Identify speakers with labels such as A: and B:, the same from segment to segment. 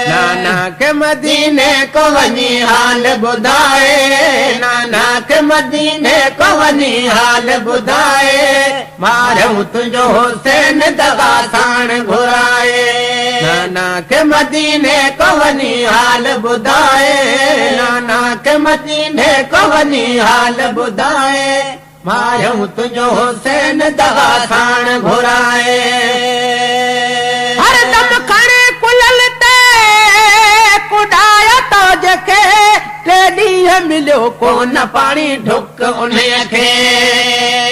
A: नाना के मदीने को वनी हाल बुधाए, नाना के मदीने को वनी हाल बुधाए, मारूं तुझो हुसैन दगा साण घुराए। नाना के मदीने को वनी हाल बुधाए, नाना के मदीने को वनी हाल बुधाए, मारूं तुझो हुसैन दगा साण घुराए। हर दम खणे कुलल ते कुडाया तो जखे, टे ॾींहं मिलियो कोन पाणी ढुक उन्हीअ खे,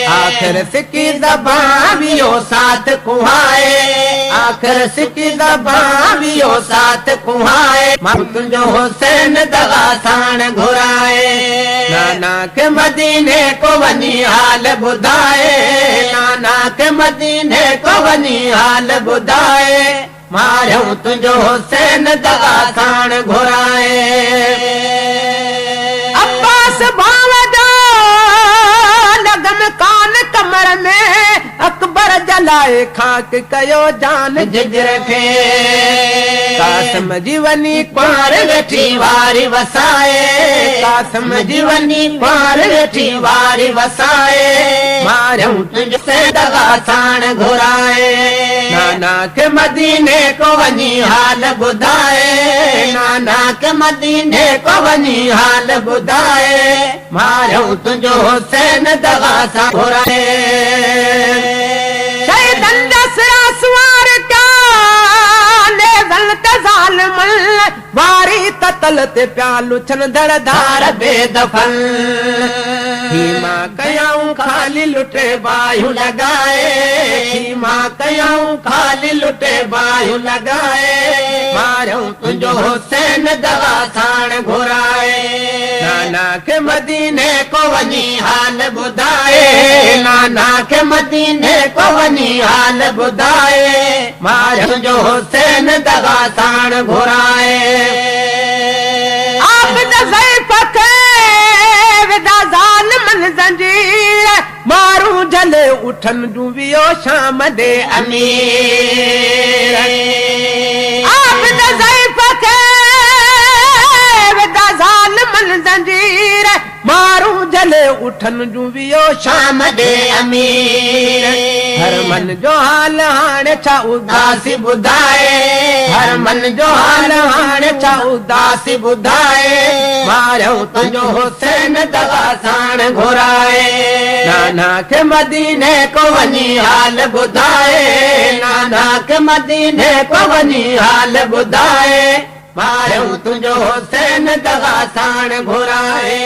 A: आख़िर सिकी ज़बान वियो साथ कुहाए, आख़िर सिकी ज़बान वियो साथ कुहाए, मां तुंहिंजो हुसैन दगा साण घुराए। नाना के मदीने को वनी हाल बुधाए, नाना के मदीने को वनी हाल बुधाए, मारूं तुंहिंजो हुसैन दगा साण घुराए। अब्बास भाव जो लगन कान कमर में, अकबर जलाए खाक कयो जान जिगर खे, कासम जी वनी पार वेठी वारी वसाए, कासम जी वनी पार वेठी वारी वसाए, मारूं तुंहिंजो हुसैन दगा साण घुराए। नाना के मदीने को वनी हाल बुधाए, नाना के मदीने को वनी हाल बुधाए, मारूं तुंहिंजो हुसैन दगा साण घुराए। शहीदन जा सिरा सुवार क्या ने ज़लत ज़ालिमन, वारी कतल ते प्यालू छन दड़दार बेदफन, खीमा कयाऊं खाली लुटे बायूं लगाए, खीमा कयाऊं खाली लुटे बायूं लगाए, मारूं तुंहिंजो हुसैन दगा साण घुराए। नाना के मदीने को वनी हाल बुधाए, नाना के मदीने को वनी हाल बुधाए, मारूं तुंहिंजो हुसैन दगा साण घुराए। आप ज़ईफ़ खे विदा ज़ालिमन ज़ंजीर, मारूं झले उठन जूं वियो शाम दे अमीर। आप ज़ईफ़ खे विदा ज़ालिमन ज़ंजीर, मारूं झले उठन जूं वियो शाम दे अमीर। हर मन जो हाल हाणे छा उदासी ॿुधाए, हर मन जो हाल हाणे छा उदासी ॿुधाए, मारूं तुंहिंजो हुसैन दगा साण घुराए। नाना के मदीने को वनी हाल ॿुधाए, नाना के मदीने को वनी हाल ॿुधाए, मारूं तुंहिंजो हुसैन दगा साण घुराए।